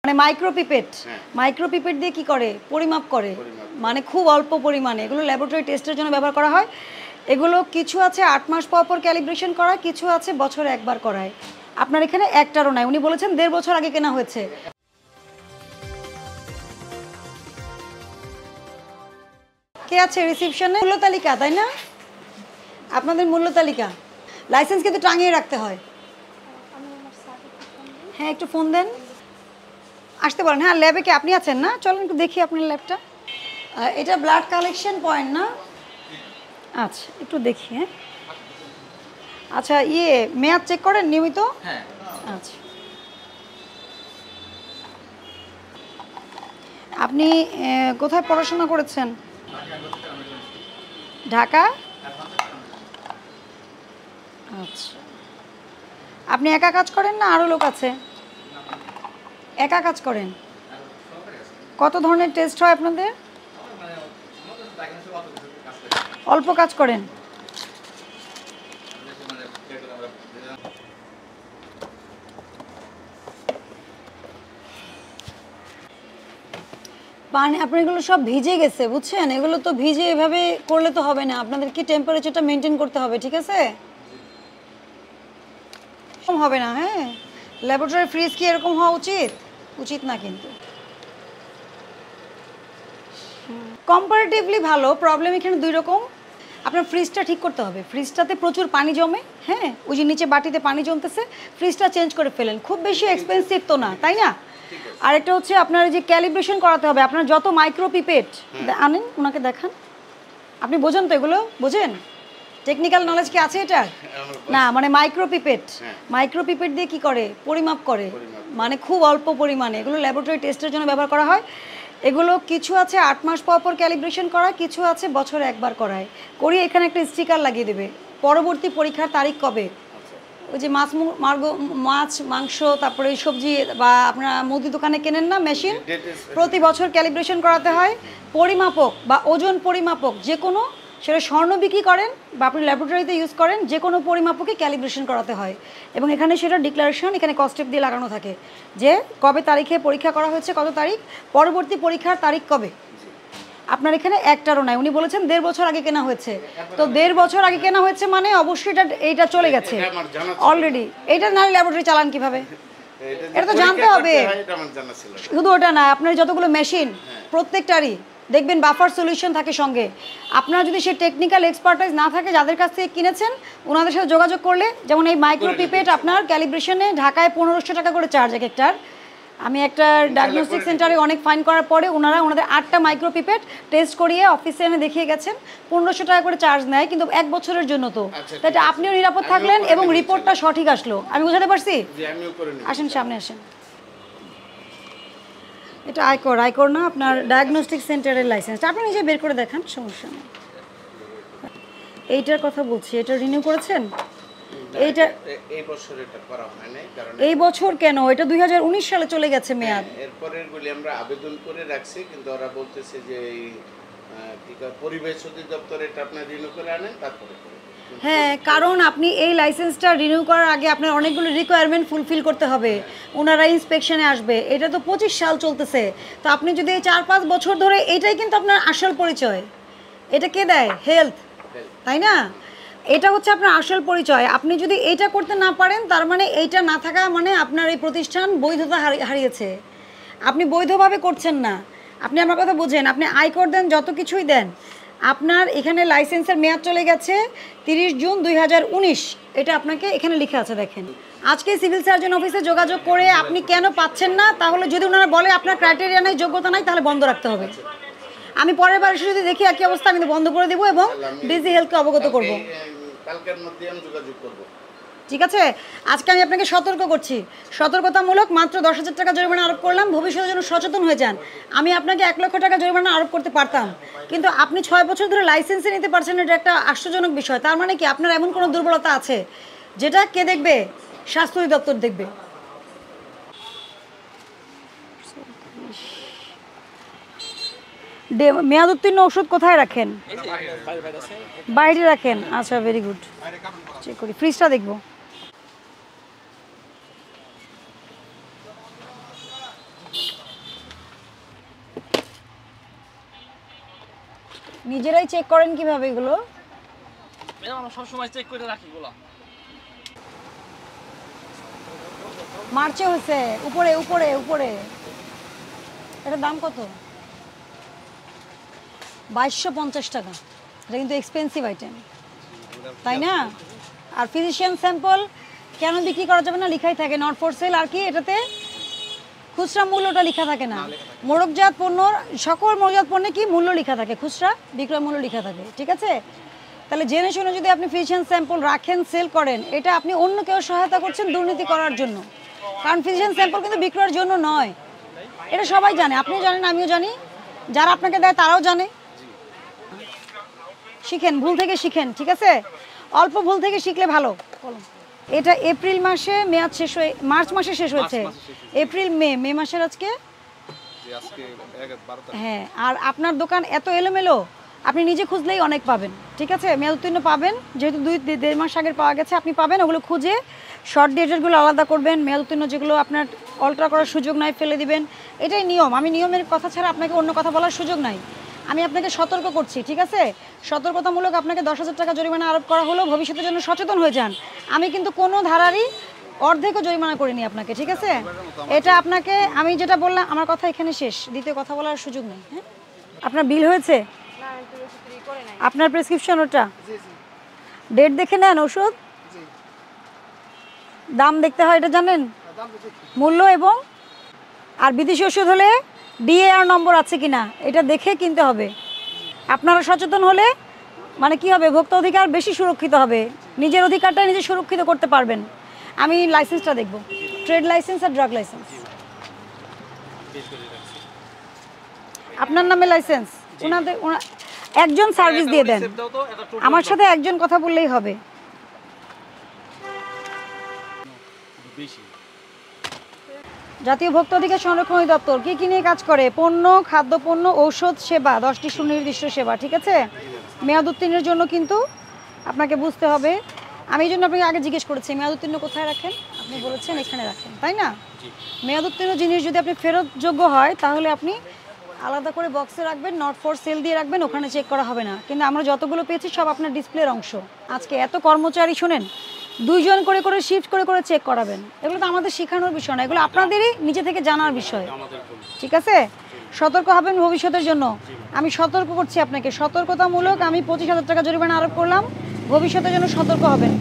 মানে মাইক্রোপিপেট দিয়ে কি করে পরিমাপ করে, মানে খুব অল্প পরিমাণে। এগুলো ল্যাবরেটরি টেস্টের জন্য ব্যবহার করা হয়। এগুলো কিছু আছে 8 মাস পর পর ক্যালিব্রেশন করা, কিছু আছে বছরে একবার করায়। আপনার এখানে একটারও নাই, উনি বলেছেন 1.5 বছর আগে কেনা হয়েছে। কে আছে রিসিপশনে? মূল্য তালিকা, তাই না? আপনাদের মূল্য তালিকা, লাইসেন্স কিন্তু টাঙিয়ে রাখতে হয়। হ্যাঁ, একটু ফোন দেন, আসতে পারেন। হ্যাঁ, ল্যাবে কি আপনি আছেন না? চলেন একটু দেখি আপনার ল্যাবটা। এটা ব্লাড কালেকশন পয়েন্ট না? আচ্ছা, একটু দেখি। হ্যাঁ, আচ্ছা, মেয়াদ চেক করেন নিয়মিত? হ্যাঁ। আচ্ছা, আপনি কোথায় পড়াশোনা করেছেন? ঢাকা। আচ্ছা, আপনি একা কাজ করেন না আরও লোক আছে? একা কাজ করেন। কত ধরনের টেস্ট হয় আপনাদের? অল্প কাজ করেন। পানি আপনার এগুলো সব ভিজে গেছে, বুঝছেন? এগুলো তো ভিজে এভাবে করলে তো হবে না, আপনাদের কি টেম্পারেচারটা মেনটেন করতে হবে, ঠিক আছে? হবে না। হ্যাঁ, ল্যাবরেটরি ফ্রিজ কি এরকম হওয়া উচিত না কিন্তু। কম্পারেটিভলি ভালো। প্রবলেম এখানে 2 রকম। আপনার ফ্রিজটা ঠিক করতে হবে, ফ্রিজটাতে প্রচুর পানি জমে। হ্যাঁ, ওই যে নিচে বাটিতে পানি জমতেছে, ফ্রিজটা চেঞ্জ করে ফেলেন। খুব বেশি এক্সপেন্সিভ তো না, তাই না? আরেকটা হচ্ছে আপনার যে ক্যালিব্রেশন করাতে হবে। আপনার যত মাইক্রোপিপেট আনেন, ওনাকে দেখান। আপনি বোঝেন তো এগুলো? বোঝেন? টেকনিক্যাল নলেজ কি আছে এটা? না, মানে মাইক্রোপিপেট দিয়ে কি করে পরিমাপ করে, মানে খুব অল্প পরিমাণে। এগুলো ল্যাবরেটরি টেস্টের জন্য ব্যবহার করা হয়। এগুলো কিছু আছে 8 মাস পর পর ক্যালিব্রেশন করা, কিছু আছে বছরে একবার করায়। করিয়ে এখানে একটা স্টিকার লাগিয়ে দেবে। পরবর্তী পরীক্ষার তারিখ কবে, ওই যে মাছ মাংস তারপরে সবজি বা আপনারা মুদি দোকানে কেনেন না মেশিন, প্রতি বছর ক্যালিব্রেশন করাতে হয়। পরিমাপক বা ওজন পরিমাপক যে কোনো, সেটা স্বর্ণ বিক্রি করেন বা আপনি ল্যাবরেটরিতে ইউজ করেন, যে কোনো পরিমাপকে ক্যালিব্রেশন করাতে হয়। এবং এখানে সেটা ডিক্লারেশন এখানে কস্টেপ দিয়ে লাগানো থাকে যে কবে তারিখে পরীক্ষা করা হয়েছে, কত তারিখ, পরবর্তী পরীক্ষার তারিখ কবে। আপনার এখানে একটারও নাই, উনি বলেছেন 1.5 বছর আগে কেনা হয়েছে। তো 1.5 বছর আগে কেনা হয়েছে মানে অবশ্যই এইটা চলে গেছে অলরেডি। এইটা না ল্যাবরেটরি চালান কিভাবে, এটা তো জানতে হবে। শুধু ওটা না, আপনার যতগুলো মেশিন প্রত্যেকটারই দেখবেন বাফার সলিউশন থাকে সঙ্গে। আপনারা যদি সে টেকনিক্যাল এক্সপার্টাইজ না থাকে, যাদের কাছ থেকে কিনেছেন ওনাদের সাথে যোগাযোগ করলে, যেমন এই মাইক্রোপিপেট আপনার ক্যালিব্রেশনে ঢাকায় 1500 টাকা করে চার্জ এক একটার। আমি একটা ডায়াগনস্টিক সেন্টারে অনেক ফাইন করার পরে ওনাদের 8টা মাইক্রোপিপেট টেস্ট করিয়ে অফিসে এনে দেখিয়ে গেছেন। 1500 টাকা করে চার্জ নেয়, কিন্তু 1 বছরের জন্য। তো তাই আপনিও নিরাপদ থাকলেন এবং রিপোর্টটা সঠিক আসলো। আমি বুঝাতে পারছি? আসেন, সামনে আসেন। এটা আয়কর না, আপনার ডায়াগনস্টিক সেন্টারের লাইসেন্সটা আপনি নিজে বের করে দেখান, সমস্যা নেই। এইটার কথা বলছি, এটা রিনিউ করেছেন? এইটা এই বছর কেন? এটা 2019 সালে চলে গেছে মেয়াদ। এরপরের গুলি আমরা আবেদন করে রাখছি, কিন্তু ওরা বলতেছে যে এই পরিবেশ অধিদপ্তর এটা আপনি রিনিউ করে আনেন, তারপরে। হ্যাঁ, কারণ আপনি এই লাইসেন্সটা রিনিউ করার আগে আপনার অনেকগুলো রিকোয়ারমেন্ট ফুলফিল করতে হবে। ওনারা ইন্সপেকশনে আসবে। এটা তো 25 সাল চলতেছে। তো আপনি যদি 4-5 বছর ধরে, এটাই কিন্তু আপনার আসল পরিচয়। এটা কে দেয়? হেলথ, তাই না? এটা হচ্ছে আপনার আসল পরিচয়। আপনি যদি এইটা করতে না পারেন, তার মানে এইটা না থাকা মানে আপনার এই প্রতিষ্ঠান বৈধতা হারিয়েছে। আপনি বৈধভাবে করছেন না। আপনি আমার কথা বোঝেন। আপনি আয়কর দেন, যত কিছুই দেন, আপনার এখানে লাইসেন্সের মেয়াদ চলে গেছে 30 জুন 2019। এটা আপনাকে এখানে লিখে আছে, দেখেন। আজকে সিভিল সার্জন অফিসে যোগাযোগ করে আপনি কেন পাচ্ছেন না, তাহলে যদি ওনারা বলে আপনার ক্রাইটেরিয়া নাই, যোগ্যতা নাই, তাহলে বন্ধ রাখতে হবে। আমি পরের বার এসে যদি দেখি একই অবস্থা, আমি বন্ধ করে দেবো এবং ডিজি হেলথকে অবগত করব। কালকের মধ্যে আমি যোগাযোগ করব। ঠিক আছে? আজকে আমি আপনাকে সতর্ক করছি, সতর্কতামূলক মাত্র 10,000 টাকা জরিমানা আরোপ করলাম। ভবিষ্যতে যেন সচেতন হয়ে যান। আমি আপনাকে 1 লক্ষ টাকা জরিমানা আরোপ করতে পারতাম, কিন্তু আপনি 6 বছর ধরে লাইসেন্সে নিতে পারছেন, এটা একটা আশ্চর্যজনক বিষয়। তার মানে কি আপনার এমন কোনো দুর্বলতা আছে যেটা কে দেখবে? স্বাস্থ্য অধিদপ্তর দেখবে। মেয়াদ উত্তীর্ণ ওষুধ কোথায় রাখেন? বাইরে রাখেন। আচ্ছা, ভেরি গুড। চেক করি, ফ্রিজটা দেখবো। নিজেরাই চেক করেন কিভাবে এগুলো? ম্যাডাম আমরা সবসময় চেক করে রাখি এগুলো। মার্চে হয়েছে উপরে উপরে উপরে। এটার দাম কত? 2250 টাকা। এটা কিন্তু এক্সপেন্সিভ আইটেম, তাই না? আর ফিজিশিয়ান স্যাম্পল কেন বিক্রি করা যাবে না লেখাই থাকে নট ফর সেল। আর কি এটাতে খুচরা মূল্যটা লেখা থাকে না। মোড়কজাত পণ্য, সকল মোড়কজাত পণ্যে কি মূল্য লেখা থাকে, খুচরা বিক্রয় মূল্য লেখা থাকে, ঠিক আছে? তাহলে জেনে শুনে যদি আপনি ফিজিশিয়ান স্যাম্পল রাখেন, সেল করেন, এটা আপনি অন্য কেউ সহায়তা করছেন দুর্নীতি করার জন্য। কারণ ফিজিশিয়ান স্যাম্পল কিন্তু বিক্রয়ের জন্য নয়, এটা সবাই জানে, আপনিও জানেন, আমিও জানি, যারা আপনাকে দেয় তারাও জানে। শিখেন, ভুল থেকে শিখেন, ঠিক আছে? অল্প ভুল থেকে শিখলে ভালো। এটা এপ্রিল মাসে মেয়াদ শেষ হয়ে মার্চ মাসে শেষ হয়েছে। এপ্রিল মে মাসের আজকে। হ্যাঁ, আর আপনার দোকান এত এলোমেলো, আপনি নিজে খুঁজলেই অনেক পাবেন, ঠিক আছে? মেয়াদ উত্তীর্ণ পাবেন, যেহেতু 2-1.5 মাস আগের পাওয়া গেছে, আপনি পাবেন। ওগুলো খুঁজে শর্ট ডেটেরগুলো আলাদা করবেন, মেয়াদ উত্তীর্ণ যেগুলো আপনার অল্টার করার সুযোগ নাই ফেলে দিবেন। এটাই নিয়ম। আমি নিয়মের কথা ছাড়া আপনাকে অন্য কথা বলার সুযোগ নাই। আমি আপনাকে সতর্ক করছি, ঠিক আছে? সতর্কতামূলক আপনাকে 10,000 টাকা জরিমানা আরোপ করা হলো, ভবিষ্যতের জন্য সচেতন হয়ে যান। আমি কিন্তু কোনো ধারারই অর্ধেকও জরিমানা করিনি আপনাকে, ঠিক আছে? এটা আপনাকে আমি যেটা বললাম, আমার কথা এখানে শেষ, দ্বিতীয় কথা বলার সুযোগ নেই। হ্যাঁ, আপনার বিল হয়েছে? আপনার প্রেসক্রিপশন ওটা ডেট দেখে নেন, ওষুধ দাম দেখতে হয়, এটা জানেন? মূল্য এবং আর বিদেশি ওষুধ হলে ডিএআর নম্বর আছে কিনা এটা দেখে কিনতে হবে। আপনারা সচেতন হলে মানে কি হবে, ভোক্তা অধিকার বেশি সুরক্ষিত হবে, নিজের অধিকারটা নিজে সুরক্ষিত করতে পারবেন। আমি লাইসেন্সটা দেখব, ট্রেড লাইসেন্স আর ড্রাগ লাইসেন্স। আপনার নামে লাইসেন্স, ওনাদের একজন সার্ভিস দিয়ে দেন, আমার সাথে একজন কথা বললেই হবে। জাতীয় ভোক্তা অধিকার সংরক্ষণ অধিদপ্তর কি কি নিয়ে কাজ করে? পণ্য, খাদ্যপণ্য, ঔষধ, সেবা, 10টি সুনির্দিষ্ট সেবা, ঠিক আছে? মেয়াদ উত্তীর্ণের জন্য কিন্তু আপনাকে বুঝতে হবে। আমি এই জন্য আপনাকে আগে জিজ্ঞেস করেছি মেয়াদ উত্তীর্ণ কোথায় রাখেন, আপনি বলেছেন এখানে রাখেন, তাই না? মেয়াদ উত্তীর্ণ জিনিস যদি আপনি ফেরতযোগ্য হয় তাহলে আপনি আলাদা করে বক্সে রাখবেন, নট ফর সেল দিয়ে রাখবেন, ওখানে চেক করা হবে না। কিন্তু আমরা যতগুলো পেয়েছি সব আপনার ডিসপ্লের অংশ। আজকে এত কর্মচারী শুনেন, 2 জন করে করে শিফট করে করে চেক করাবেন, এগুলো তো আমাদের শেখানোর বিষয় না, এগুলো আপনাদেরই নিজে থেকে জানার বিষয়, ঠিক আছে? সতর্ক হবেন ভবিষ্যতের জন্য। আমি সতর্ক করছি আপনাকে, সতর্কতামূলক আমি 25,000 টাকা জরিমানা আরোপ করলাম, ভবিষ্যতের জন্য সতর্ক হবেন।